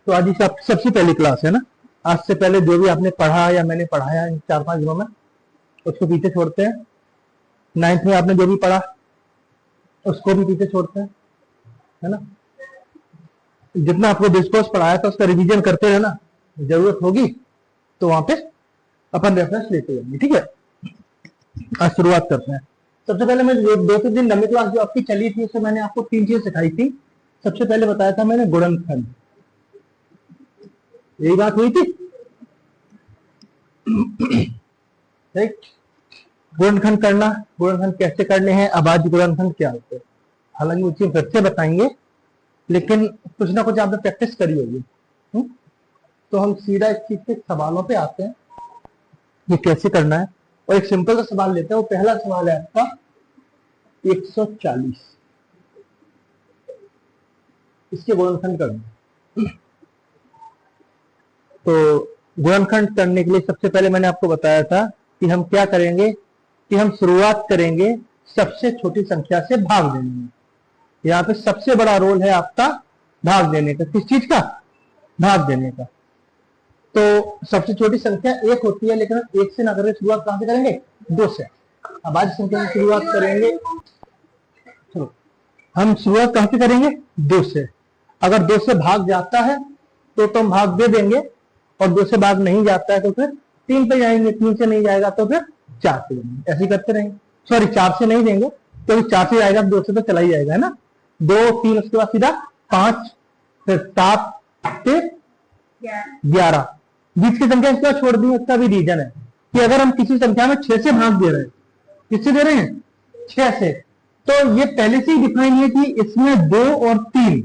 तो आज ही सबसे पहली क्लास है ना। आज से पहले जो भी आपने पढ़ा या मैंने पढ़ाया इन 4-5 दिनों में उसको पीछे छोड़ते हैं। 9th में आपने जो भी पढ़ा उसको भी पीछे छोड़ते हैं, है ना। जितना आपको डिस्कोर्स पढ़ाया था उसका रिवीजन करते रहना, जरूरत होगी तो वहां पे अपन रेफरेंस लेते जाएंगे, ठीक है। आज शुरुआत करते हैं। सबसे पहले मैं 2-3 दिन लंबी क्लास जो आपकी चली थी उसमें मैंने आपको 3 चीजें सिखाई थी। सबसे पहले बताया था मैंने गुणनखंड, यही बात हुई थी, ठीक। गुणनखंड करना, गुणनखंड कैसे करने हैं, अभाज्य गुणनखंड क्या होते हैं, हालांकि वो चीज फिर से बताएंगे, लेकिन कुछ ना कुछ आपने प्रैक्टिस करी होगी। तो हम सीधा इस चीज के सवालों पे आते हैं, ये कैसे करना है। और एक सिंपल सा सवाल लेते हैं। वो पहला सवाल है आपका 140, इसके गुणनखंड करना। तो गुणनखंड करने के लिए सबसे पहले मैंने आपको बताया था कि हम क्या करेंगे, कि हम शुरुआत करेंगे सबसे छोटी संख्या से भाग देने में। यहाँ पे सबसे बड़ा रोल है आपका भाग देने का। किस चीज का? भाग देने का। तो सबसे छोटी संख्या 1 होती है, लेकिन हम 1 से ना करके शुरुआत कहां से करेंगे? 2 से। अभाज्य संख्या से शुरुआत करेंगे, चलो हम शुरुआत कहां से करेंगे? 2 से। अगर 2 से भाग जाता है तो हम भाग दे देंगे, और 2 से भाग नहीं जाता है तो फिर 3 पे जाएंगे, 3 से नहीं जाएगा तो फिर 4 पे देंगे, ऐसे करते रहेंगे। सॉरी 4 से नहीं देंगे, तो 4 से जाएगा, 2 से तो चला ही जाएगा, है ना। 2 3 उसके बाद सीधा 5, फिर 7, फिर 11। बीच की संख्या इसका छोड़ दी, उसका भी रीजन है कि अगर हम किसी संख्या में 6 से भाग दे रहे हैं, किससे दे रहे हैं? 6 से, तो ये पहले से ही डिफाइन है कि इसमें 2 और 3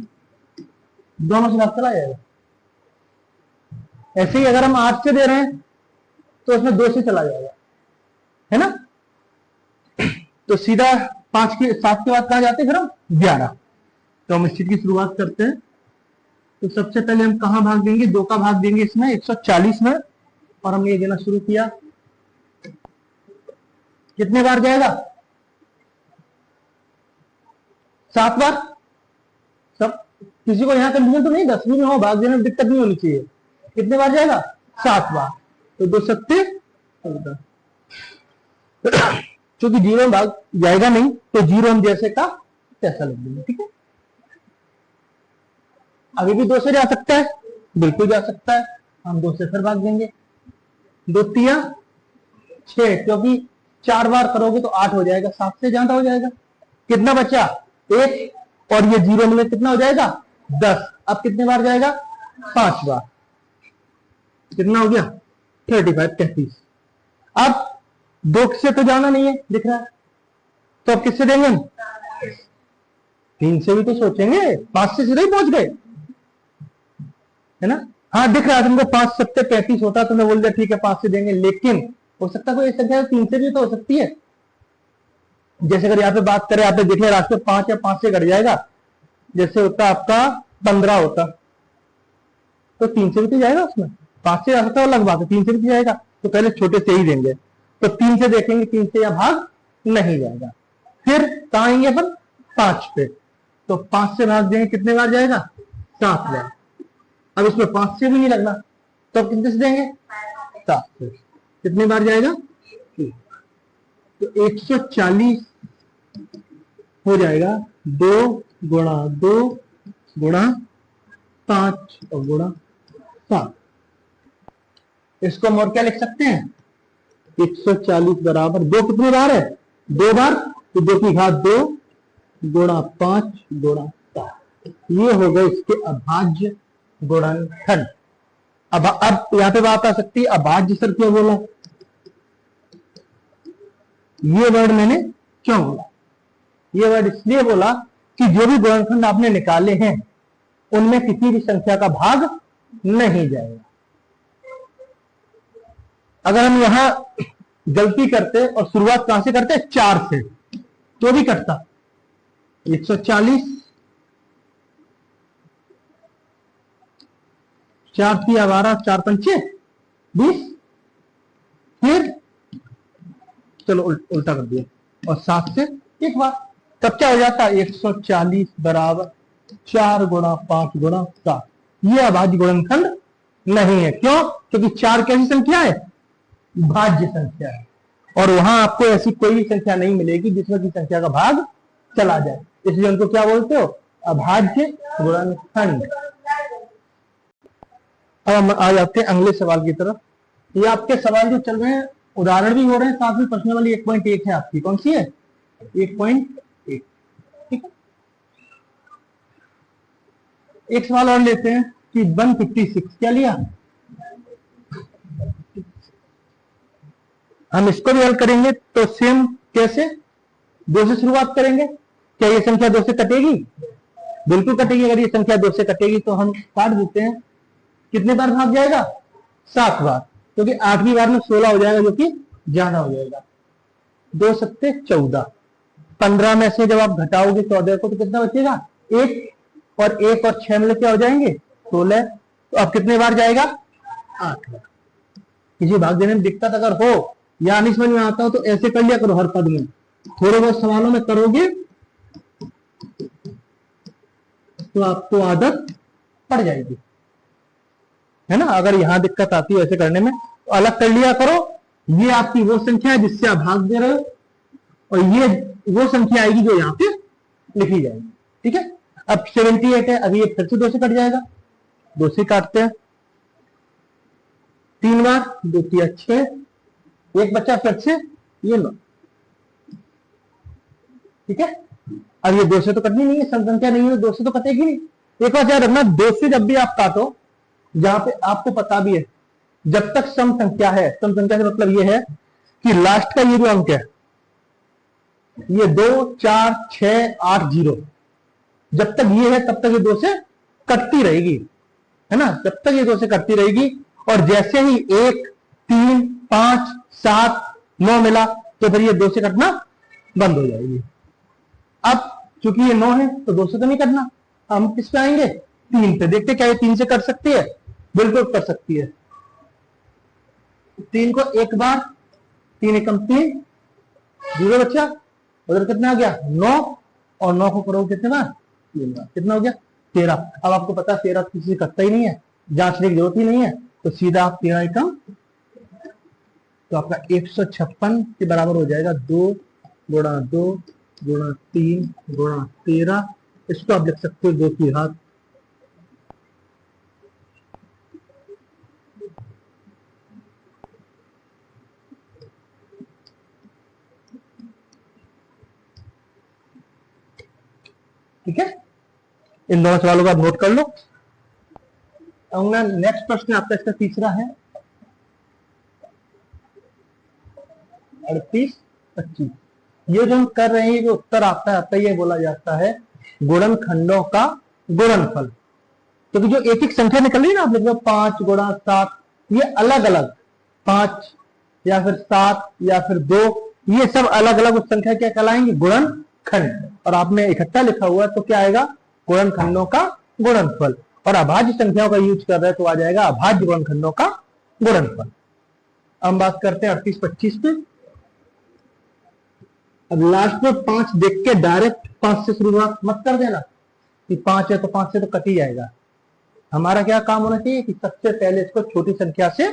दोनों से भाग चला जाएगा। ऐसे ही अगर हम 8 से दे रहे हैं तो उसमें 2 से चला जाएगा, है ना। तो सीधा 5 के 7 के बाद कहां जाते हैं? फिर हम 11। तो हम इस चीज की शुरुआत करते हैं। तो सबसे पहले हम कहां भाग देंगे? 2 का भाग देंगे इसमें 140 में, और हमने ये देना शुरू किया। कितने बार जाएगा? 7 बार। सब किसी को यहां कंफ्यूजन तो नहीं, 10वीं में हो, भाग देने में दिक्कत नहीं होनी चाहिए। कितने बार जाएगा? 7 बार। तो 2 7 14। क्योंकि 0 में भाग जाएगा नहीं तो 0 हम जैसे का तैसा लिख देंगे, ठीक है। अभी भी 2 से जा सकता है, बिल्कुल जा सकता है, हम 2 से फिर भाग देंगे। 2 3 6, क्योंकि 4 बार करोगे तो 8 हो जाएगा, 7 से ज्यादा हो जाएगा। कितना बचा? 1, और ये 0 मिले कितना हो जाएगा? 10। अब कितने बार जाएगा? 5 बार। कितना हो गया? 35 33। अब 2 से तो जाना नहीं है, दिख रहा है, तो अब किससे देंगे हम? 3 से भी तो सोचेंगे, 5 से सीधे ही पहुंच गए, है ना। हाँ दिख रहा है तुमको, 5 7 35 होता तो मैं बोल दिया ठीक है 5 से देंगे, लेकिन हो सकता है कोई संख्या 3 से भी तो हो सकती है। जैसे अगर यहाँ पे बात करें, आप देखिए रास्ते 5 या 5 से घट जाएगा, जैसे होता आपका 15 होता, तो 3 से भी तो जाएगा, उसमें 5 से जा सकता है, अलग बात है, 3 से भी तो जाएगा, तो पहले छोटे से ही देंगे। तो 3 से देखेंगे, 3 से या भाग नहीं जाएगा। फिर कहां आएंगे अपन? 5 पे। तो 5 से भाग देंगे, कितने बार जाएगा? 7 बार। अब इसमें 5 से भी नहीं लगना, तो अब कितने से देंगे? 7 से। कितने बार जाएगा? तो 140 हो जाएगा 2 गुणा 2 गुणा 5 और गुणा 7। इसको हम और क्या लिख सकते हैं? 140 बराबर 2 कितने बार है? 2 बार, तो 2 की घात 2 गुणा 5 गुणा 7। ये हो गए इसके अभाज्य गुणनखंड। अब यहां पे बात आ सकती है, अभाज्य सर क्यों बोला? ये वर्ड मैंने क्यों बोला? ये वर्ड इसलिए बोला कि जो भी गुणनखंड आपने निकाले हैं उनमें किसी भी संख्या का भाग नहीं जाएगा। अगर हम यहां गलती करते और शुरुआत कहां से करते? 4 से, तो भी कटता। 140 4 की 12, 4 पंचे 20, फिर चलो उल्टा कर दिया, और 7 से एक बार, तब क्या हो जाता? 140 बराबर 4 गुणा 5 गुणा 7। ये अभाज्य गुणनखंड नहीं है। क्यों? क्योंकि 4 कैसी संख्या है? भाज्य संख्या है, और वहां आपको ऐसी कोई भी संख्या नहीं मिलेगी जिसमें की संख्या का भाग चला जाए, इसलिए उनको क्या बोलते हो? अभाज्य गुणनखंड। अब हम आ जाते हैं अगले सवाल की तरफ। ये आपके सवाल जो चल रहे हैं उदाहरण भी हो रहे हैं, साथ में प्रश्न वाली 1.1 है आपकी। कौन सी है? 1.1। ठीक है, एक सवाल और लेते हैं कि 156 क्या लिया, हम इसको भी हल करेंगे तो सेम कैसे? 2 से शुरुआत करेंगे। क्या ये संख्या 2 से कटेगी? बिल्कुल कटेगी। अगर ये संख्या 2 से कटेगी तो हम काट देते हैं। कितने बार भाग जाएगा? 7 बार, क्योंकि 8वीं बार में 16 हो जाएगा, जो कि ज्यादा हो जाएगा। 2 सत्ते 14, 15 में से जब आप घटाओगे 14 को तो कितना बचेगा? 1, और 1 और 6 मिलकर क्या हो जाएंगे? 16। तो अब कितने बार जाएगा? 8 बार। किसी भाग देने में दिक्कत अगर हो या नहीं समझ में आता हो तो ऐसे कर लिया करो हर पद में। थोड़े बहुत सवालों में करोगे तो आपको आदत पड़ जाएगी, है ना। अगर यहां दिक्कत आती है ऐसे करने में तो अलग कर लिया करो। ये आपकी वो संख्या है जिससे आप भाग दे रहे हो, और ये वो संख्या आएगी जो यहाँ पे लिखी जाएगी। ठीक है, अब 78 है, अभी ये फिर से 2 से कट जाएगा। 2 से काटते हैं 3 बार, 2 तिया 6, एक बच्चा फिर से ये 9। ठीक है, अब ये 2 से तो कटनी नहीं है, सम संख्या नहीं है, 2 से तो कटेगी नहीं। एक बात याद रखना, 2 से जब भी आप काटो, जहां पे आपको पता भी है जब तक सम संख्या है, सम संख्या से मतलब ये है कि लास्ट का ये जो अंक है, ये 2 4 6 8 0, जब तक ये है तब तक ये 2 से कटती रहेगी, है ना। जब तक ये 2 से कटती रहेगी, और जैसे ही 1 3 5 7 9 मिला तो फिर ये 2 से कटना बंद हो जाएगी। अब चूंकि ये 9 है तो 2 से तो नहीं कटना, हम किस पे आएंगे? 3 पे। देखते क्या ये 3 से कट सकती है? बिल्कुल कर सकती है। 3 को एक बार, 3 एकम 3, 0 बच्चा, उधर कितना आ गया? 9, और 9 को करोगे कितने बार? 3 बार। कितना हो गया? 13। अब आपको पता 13 किसी से कटता ही नहीं है, जांचने की जरूरत ही नहीं है, तो सीधा आप 13 एकम, तो आपका 156 के बराबर हो जाएगा। 2 गुणा 2 गुणा 3 गुणा 13, इसको आप लिख सकते हो 2 की घात। ठीक है, इन दोनों सवालों को आप नोट कर लो। अब नेक्स्ट प्रश्न आपका इसका तीसरा है 38 25। ये जो हम कर रहे हैं, जो उत्तर आता है, आपका ये बोला जाता है गुणनखंडों का गुणनफल। क्योंकि जो एक एक संख्या निकल रही है ना, आप लिख लो 5 गुणा 7, ये अलग अलग 5 या फिर 7 या फिर 2, ये सब अलग अलग उस संख्या क्या कहलाएंगे? गुणनखंड। और आपने इकट्ठा लिखा हुआ है तो क्या आएगा? गुणनखंडों का गुणनफल। और अभाज्य संख्याओं का यूज कर रहे हैं तो आ जाएगा अभाज्य गुणनखंडों का गुणनफल। हम बात करते हैं 38 25 पे। अब लास्ट में 5 देख के डायरेक्ट 5 से शुरुआत मत कर देना कि 5 है तो 5 से तो कट ही जाएगा। हमारा क्या काम होना चाहिए कि सबसे पहले इसको छोटी संख्या से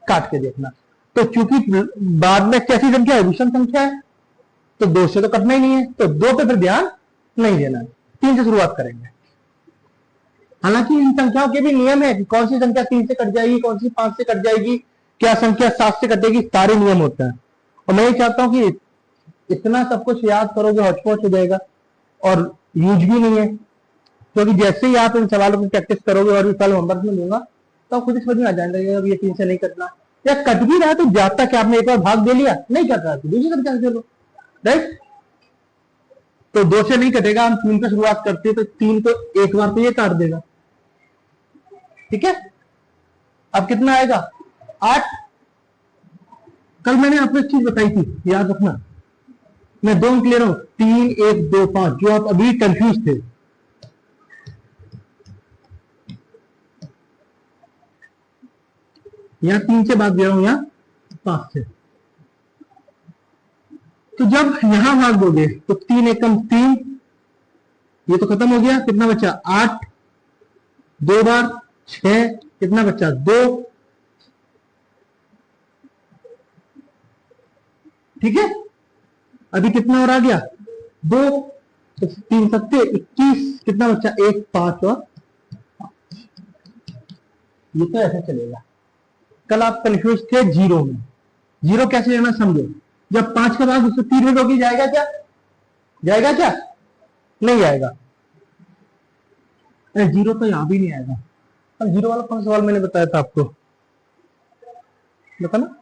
काट के देखना। तो चूंकि बाद में कैसी संख्या है? विषम संख्या है, तो 2 से तो कटना ही नहीं है, तो 2 पे फिर ध्यान नहीं देना है, 3 से शुरुआत करेंगे। हालांकि इन संख्याओं के भी नियम है कि कौन सी संख्या 3 से कट जाएगी, कौन सी 5 से कट जाएगी, क्या संख्या 7 से कटेगी, सारे नियम होते हैं। और मैं ये चाहता हूं कि इतना सब कुछ याद करोगे हौच-पौच हो जाएगा और यूज भी नहीं है, क्योंकि जैसे ही आप इन सवालों की प्रैक्टिस करोगे और भी साल होमवर्क में लूंगा तो खुद ही समझ में आ जाएगा ये 3 से नहीं कटना, या कट भी रहा है तो जाता क्या आपने एक बार भाग दे लिया, नहीं कट रहा तो दूसरी संख्या से लो, राइट। तो 2 से नहीं कटेगा, हम 3 पे शुरुआत करते हैं तो 3 को एक बार तो ये काट देगा। ठीक है, अब कितना आएगा? 8। कल मैंने आपको एक चीज बताई थी, याद रखना, मैं 2 अंक ले रहा हूं, 3 1 2 5, जो आप अभी कंफ्यूज थे। यहां 3 से भाग दे रहा हूं, यहां 5 से। तो जब यहां भाग दोगे तो 3 एकम 3, ये तो खत्म हो गया, कितना बचा? 8, 2 बार 6, कितना बच्चा 2, ठीक है। अभी कितना और आ गया 2, 3 सत्ते 21, कितना बच्चा 1, 5 और ये तो ऐसे चलेगा। कल आप कंफ्यूज थे जीरो में, जीरो कैसे लेना समझो। जब 5 के बाद उसको 3 में रोकी जाएगा क्या, जाएगा क्या, नहीं जाएगा। जीरो तो यहां भी नहीं आएगा। अब जीरो वाला कौन सा सवाल मैंने बताया था आपको, बता ना।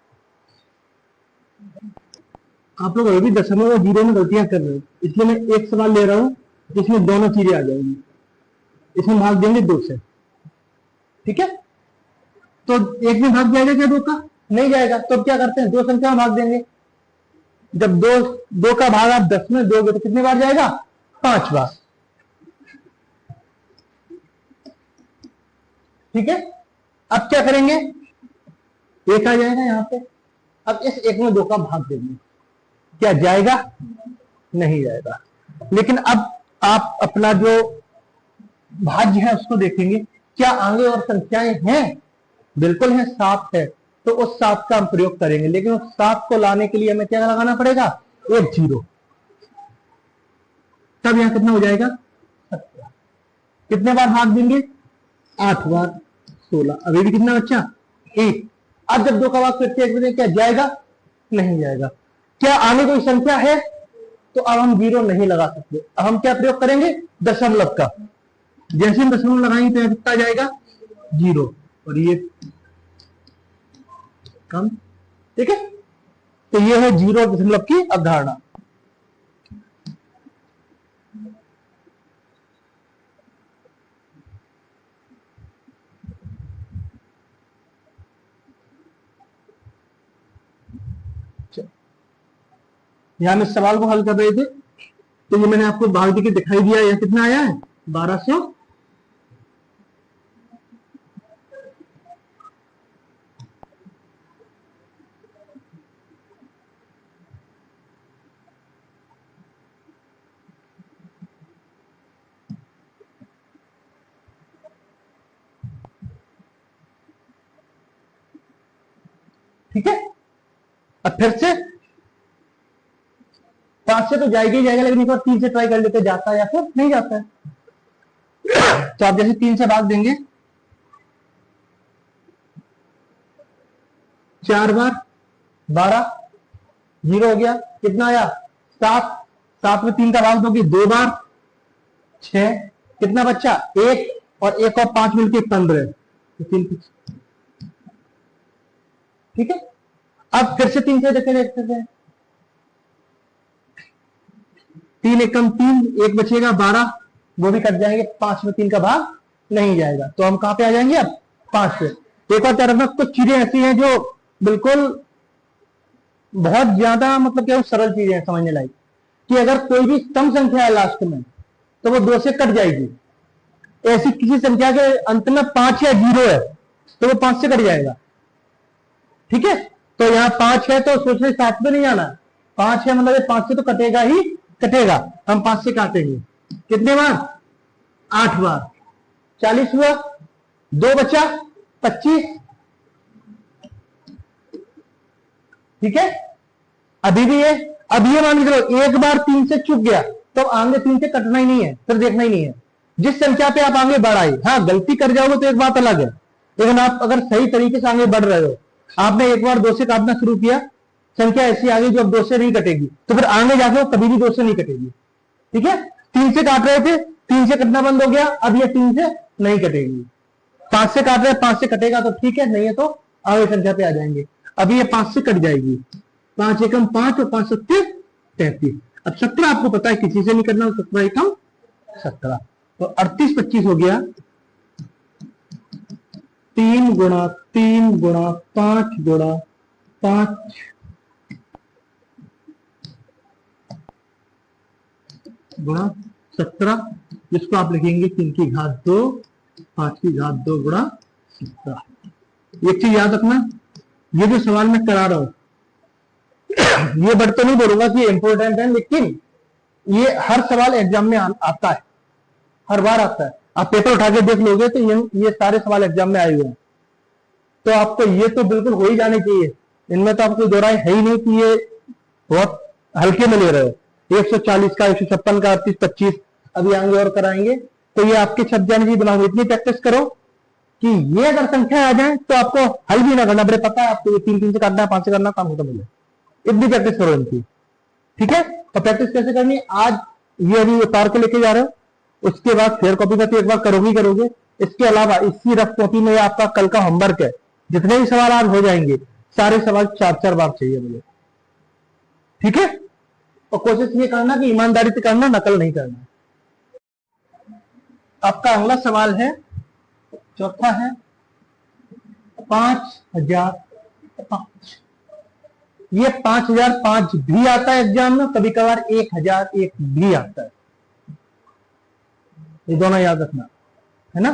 आप लोग अभी भी दशमलव और जीरो में गलतियां कर रहे हो, इसलिए मैं एक सवाल ले रहा हूं जिसमें दोनों चीजें आ जाएंगी। इसमें भाग देंगे 2 से, ठीक है। तो एक में भाग जाएगा क्या 2 का, नहीं जाएगा। तो क्या करते हैं 2 संख्या में भाग देंगे। जब 2 का भाग आप 10 में दोगे तो कितनी बार जाएगा, 5 बार, ठीक है। अब क्या करेंगे, 1 आ जाएगा यहां पे। अब इस 1 में 2 का भाग देंगे, क्या जाएगा, नहीं जाएगा। लेकिन अब आप अपना जो भाज्य है उसको देखेंगे, क्या आगे और संख्याएं हैं, बिल्कुल है, 7 है, तो उस 7 का हम प्रयोग करेंगे। लेकिन उस 7 को लाने के लिए हमें क्या लगाना पड़ेगा, एक जीरो। तब यहां कितना हो जाएगा 17। कितने बार भाग देंगे, 8 बार, 16। अभी भी कितना बच्चा, 1। अब जब 2 का भाग फिर से 1 में क्या जाएगा, नहीं जाएगा। क्या आगे कोई संख्या है, तो अब हम जीरो नहीं लगा सकते। अब हम क्या प्रयोग करेंगे, दशमलव का। जैसे हम दशमलव लगाएंगे तो कितना जाएगा, जीरो, और ये कम, ठीक है। तो ये है जीरो दशमलव की अवधारणा। यहां हम इस सवाल को हल कर रहे थे, तो ये मैंने आपको भाग के दिखाई दिया। यह कितना आया है, 1200, ठीक है। अब फिर से 5 से तो जाएगा ही जाएगा, लेकिन एक बार 3 से ट्राई कर लेते, जाता है या फिर नहीं जाता है। तो आप जैसे 3 से भाग देंगे, 4 बार, 12, जीरो हो गया, कितना आया 7। 7 में 3 का भाग दोगे 2 बार, 6, कितना बच्चा 1, और 1 और 5 मिलके 15, तो 3, ठीक है। अब फिर से 3 से देखते हैं, 3 एकम 3, 1 बचेगा 12, वो भी कट जाएंगे। 5 में 3 का भाग नहीं जाएगा, तो हम कहां पे आ जाएंगे, अब 5 पे। एक और तरफ में कुछ चीजें ऐसी हैं जो बिल्कुल बहुत ज्यादा, मतलब क्या सरल चीजें हैं समझने लायक, कि अगर कोई भी सम संख्या है लास्ट में, तो वो 2 से कट जाएगी। ऐसी किसी संख्या के अंत में 5 या 0 है, तो वो 5 से कट जाएगा, ठीक है। तो यहाँ 5 है तो सोचने 7 में नहीं आना, 5 है मतलब 5 से तो कटेगा ही कटेगा। हम 5 से काटेंगे, कितने बार, 8 बार, 40 हुआ, 2 बचा 25, ठीक है। अभी भी है। अब ये मान के चलो एक बार 3 से चुक गया, तो आगे 3 से कटना ही नहीं है, फिर देखना ही नहीं है। जिस संख्या पे आप आगे बढ़ाए, हाँ गलती कर जाओगे तो एक बात अलग है, लेकिन आप अगर सही तरीके से आगे बढ़ रहे हो, आपने एक बार 2 से काटना शुरू किया, संख्या ऐसी आ गई जो अब 2 से नहीं कटेगी, तो फिर आगे जाके कभी भी 2 से नहीं कटेगी, ठीक है। 3 से काट रहे थे, 3 से कटना बंद हो गया, अब ये 3 से नहीं कटेगी। 5 से काट रहे, 5 से कटेगा तो ठीक है, नहीं है तो आगे संख्या पे आ जाएंगे। अभी ये 5 से कट जाएगी, 5 एकम 5 और 5 सत्ते 33। अब 17 आपको पता है किसी से नहीं करना, 17 एकम 17, तो 38 25 हो गया। 3 गुणा 3 गुणा 5 गुणा 5 गुणा 17, जिसको आप लिखेंगे 3 की घात 2, 5 की घात 2 गुणा 17। एक चीज याद रखना, ये जो सवाल मैं करा रहा हूं, ये बढ़ तो नहीं बोलूंगा कि इंपॉर्टेंट है, लेकिन ये हर सवाल एग्जाम में आता है, हर बार आता है। आप पेपर उठा के देख लोगे तो ये सारे सवाल एग्जाम में आए हुए हैं। तो आपको ये तो बिल्कुल हो ही जाने चाहिए, इनमें तो आपको दो राय है ही नहीं कि ये बहुत हल्के में ले रहे हो। 140 का, 156 का, 38, 25 अभी आएंगे और कराएंगे, तो ये आपके छप जाने की बनाओगे। इतनी प्रैक्टिस करो कि ये अगर संख्या आ जाए तो आपको हल भी ना करना पड़े, पता है आपको ये 3 से काटना है, 5 से करना, काम खत्म हो जाए। इतनी प्रैक्टिस करो इनकी, ठीक है। तो प्रैक्टिस कैसे करनी है, आज ये अभी उतार के लेके जा रहे हो, उसके बाद फेयर कॉपी का तो एक बार करोगे करोगे। इसके अलावा इसी रफ कॉपी में आपका कल का होमवर्क है, जितने भी सवाल आज हो जाएंगे सारे सवाल 4-4 बार चाहिए मुझे, ठीक है। और कोशिश ये करना कि ईमानदारी से करना, नकल नहीं करना। आपका अगला सवाल है, चौथा है 5005। ये 5005 भी आता है एग्जाम में, कभी कभार 1001 भी आता है, ये दोनों याद रखना, है ना।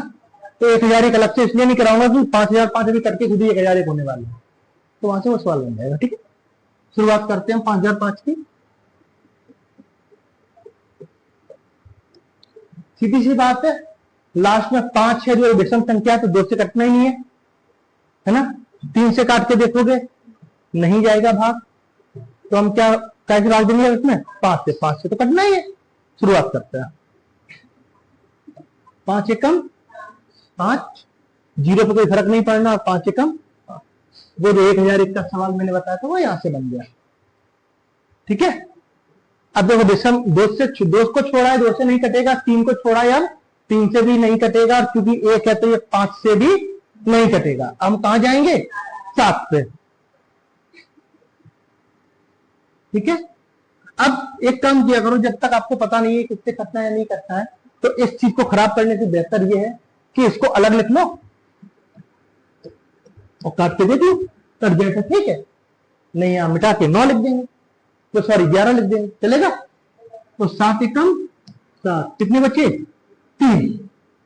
तो 1001 अलग से इसलिए नहीं कराऊंगा कि 5005 अभी करके खुद ही 1001 होने वाले हैं, तो वहां से वो सवाल बन जाएगा, ठीक है। शुरुआत करते हैं 5005 की। सीधी सी बात है, लास्ट में 5 है जो विषम संख्या है, तो 2 से कटना ही नहीं है ना। 3 से काट के देखोगे नहीं जाएगा भाग, तो हम क्या कैसे भाग देंगे इसमें, 5 से तो कटना ही है। शुरुआत करते हैं, 5 एकम 5, जीरो पे कोई फर्क नहीं पड़ना, 5 एकम 5। वो जो 1001 का सवाल मैंने बताया था वो यहां से बन गया, ठीक है। अब देखो विषम 2 को छोड़ा है, 2 से नहीं कटेगा, 3 को छोड़ा है, अब 3 से भी नहीं कटेगा, क्योंकि 1 है तो ये 5 से भी नहीं कटेगा। हम कहां जाएंगे, 7 पे, ठीक है। अब एक काम किया करो, जब तक आपको पता नहीं है किससे कटना है या नहीं कटना है, तो इस चीज को खराब करने से बेहतर यह है कि इसको अलग लिख लो और काट के देख लो, कट जाए तो ठीक है, नहीं यहां मिटा के 9 लिख देंगे, तो सॉरी 11 लिख देंगे, चलेगा। तो 7 एकम 7, कितने बचे 3,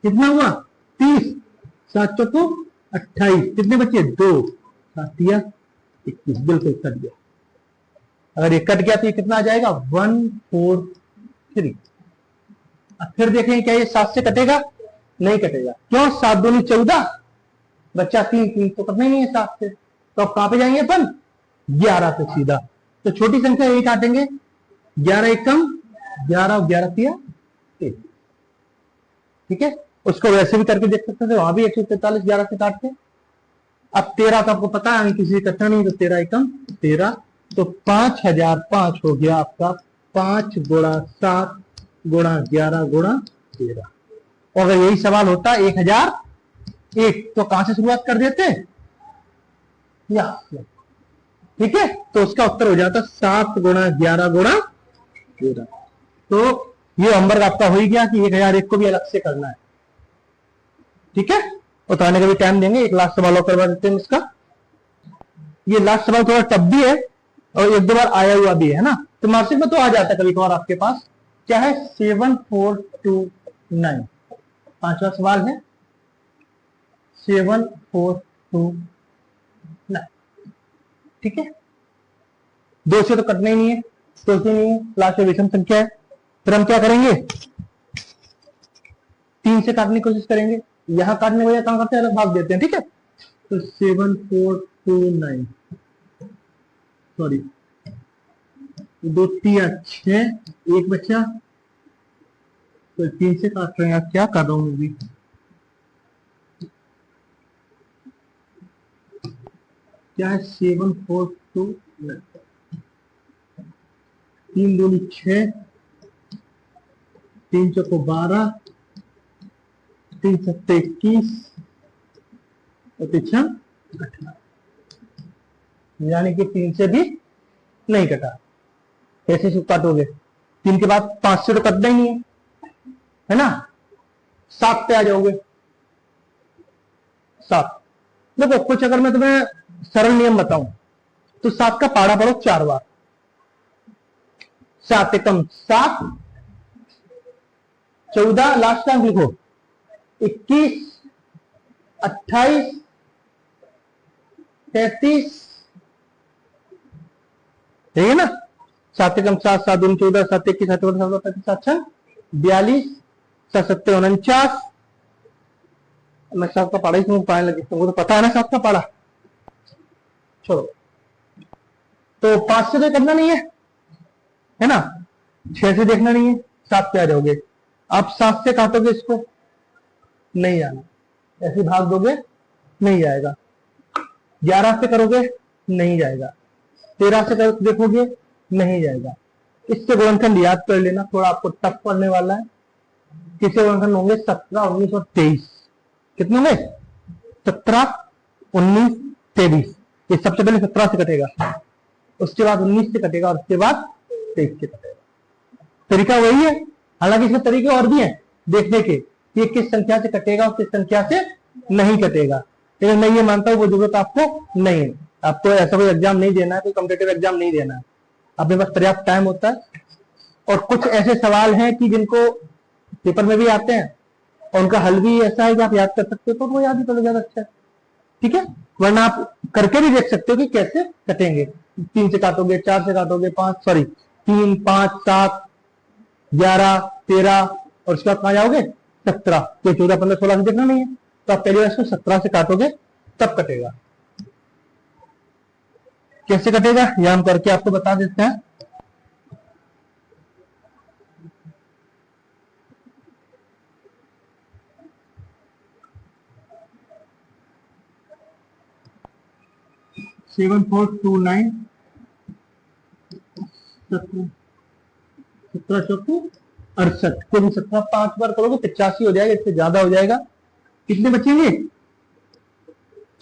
कितना हुआ 30, 7 चौको 28, कितने बचे 2, 7 या 21, बिल्कुल कट गया। अगर ये कट गया तो ये कितना आ जाएगा 143। अब फिर देखें क्या ये 7 से कटेगा, नहीं कटेगा, क्यों, 7 दूनी 14, बच्चा 3 तो करना ही नहीं है 7 से, तो अब कहां पे जाएंगे अपन, 11 से सीधा। तो छोटी संख्या यही काटेंगे, 11 एकम 11 और 11 तिया 13, ठीक है। उसको वैसे भी करके देख सकते थे, वहां भी 143 11 से काटते। अब 13 तो आपको पता है किसी से कटना नहीं, तो 13 एकम 13, तो 5005 हो गया आपका 5 गुणा 7 गुणा 11 गुणा 13। और अगर यही सवाल होता 1001 तो कहां से शुरुआत कर देते, यहां, ठीक है। तो उसका उत्तर हो जाता 7 गुणा 11 गुणा 13। तो ये होमवर्क आपका हो ही गया कि 1001 को भी अलग से करना है, ठीक है। उतारने का भी टाइम देंगे, एक लास्ट सवाल और करवा देते हैं इसका। ये लास्ट सवाल थोड़ा टफ भी है और 1-2 बार आया हुआ भी है ना, तो मार्कशीट में तो आ जाता है कभी कभार आपके पास। क्या है 7429, 5वां सवाल है 7429, ठीक है। 2 से तो कटना ही नहीं है, सोचते नहीं है, लास्ट में विषम संख्या है, फिर हम क्या करेंगे 3 से काटने की कोशिश करेंगे, यहां काटने को कहां करते हैं, अलग भाग देते हैं, ठीक है। तो 7429, सॉरी 2 तिया 6, 1 बचा, तो 3 से काट रहे हैं, क्या कर रहा हूं मैं भी, क्या है 7429, 3 दूनी 6, 3 चौको 12, 3 सत्ते 21 और 3 18, यानी कि 3 से भी नहीं कटा। कैसे से काटोगे, 3 के बाद 5 से तो कटना ही नहीं है ना, 7 पे आ जाओगे। 7 देखो, कुछ अगर मैं तुम्हें सरल नियम बताऊं तो 7 का पाड़ा पढ़ो 4 बार, 7 एकम 7, 14 लास्ट टाइम लिखो, 21, 28, 33, ठीक है ना। 7 एकम 7, 7 दूनी 14, 7 21, 7 42, 7 सत्ते 49, 7 सत्ते 49, मैं सात का पाड़ा ही तुमको पाने लगे, तुमको तो पता है ना सात का पाड़ा। छोड़ो, तो 5 से तो करना नहीं है ना, 6 से देखना नहीं है, 7 पे आ जाओगे। आप 7 से काटोगे इसको, नहीं आना, ऐसे भाग दोगे, नहीं जाएगा। 11 से करोगे, नहीं जाएगा। 13 से देखोगे, नहीं जाएगा। इससे गुणनखंड याद कर लेना, थोड़ा आपको टफ पड़ने वाला है। किससे गुणनखंड होंगे? 17, 19 और 23। कितने होंगे? 17, 19, 23। ये सबसे पहले 17 से कटेगा, उसके बाद 19 से कटेगा और उसके बाद 23 से कटेगा। तरीका वही है, हालांकि इसमें तरीके और भी हैं देखने के, ये किस संख्या से कटेगा और किस संख्या से नहीं कटेगा। लेकिन मैं ये मानता हूं वो जरूरत आपको नहीं है। आपको ऐसा कोई एग्जाम नहीं देना है, कोई कॉम्पिटेटिव एग्जाम नहीं देना है, अपने पास पर्याप्त टाइम होता है। और कुछ ऐसे सवाल हैं कि जिनको पेपर में भी आते हैं और उनका हल भी ऐसा है कि आप याद कर सकते हो, तो वो याद ही करो, ज्यादा अच्छा है, ठीक है। वरना आप करके भी देख सकते हो कि कैसे कटेंगे। 3 से काटोगे, 4 से काटोगे, 3, 5, 7, 11, 13 और उसके बाद कहां जाओगे? 17। तो 14, 15, 16 से देखना नहीं है, तो आप पहले इसको 17 से काटोगे, तब कटेगा। कैसे कटेगा यह हम करके आपको बता देते हैं। सेवन 4 2 9 17 68 को भी 17 5 बार करोगे 85 हो जाएगा, इससे ज्यादा हो जाएगा। कितने बचेंगे?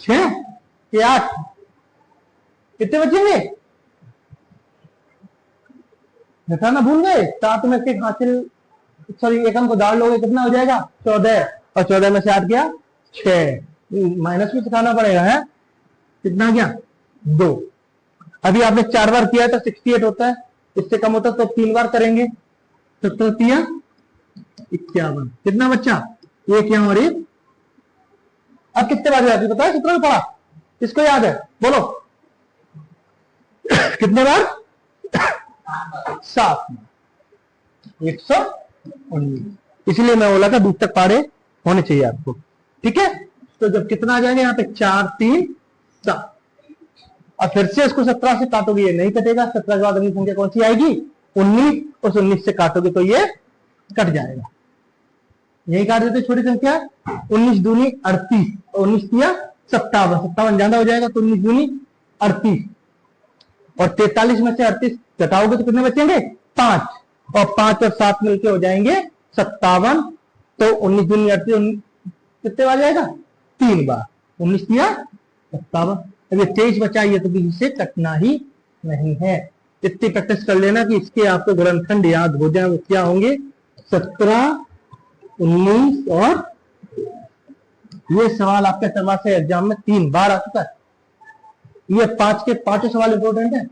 6 या 8? कितने बचेंगे? घटाना भूल गए? 7 में से हासिल, सॉरी, एक अंक को दाड़ लोगे, कितना हो जाएगा? 14, और 14 में से 8 गया 6, माइनस भी सिखाना पड़ेगा है। कितना गया? 2। अभी आपने 4 बार किया तो 68 होता है, इससे कम होता तो 3 बार करेंगे, 17 51। कितना बच्चा? एक यहाँ और एक। अब कितने बार जाती पता है? 17 में पढ़ा, इसको याद है, बोलो कितने बार? 7, 119। इसलिए मैं बोला था 20 तक पारे होने चाहिए आपको, ठीक है। तो जब कितना आ जाएंगे यहाँ पे? 4 3 7। और फिर से इसको 17 से काटोगे, ये नहीं कटेगा। 17 के बाद अगली संख्या कौन सी आएगी? 19। उस 19 से काटोगे तो ये कट जाएगा। यही काट देते छोटी संख्या। 19 दूनी 38 और 19 दिया 57, 57 ज्यादा हो जाएगा, तो 19 दूनी 38 और 43 में से 38 घटाओगे तो कितने बचेंगे? 5, और 5 और 7 मिलके हो जाएंगे 57। तो 19 दूनी 38 कितने बार जाएगा? 3 बार। 19 दिया 57। अभी 23 बचा, ये तो किसी से कटना ही नहीं है। इतनी प्रैक्टिस कर लेना कि इसके आपको गुणनखंड याद हो जाए। वो क्या होंगे? 17, 19 और ये सवाल आपके एग्जाम में 3 बार आ चुका है। ये 5 के 5 सवाल इंपोर्टेंट है।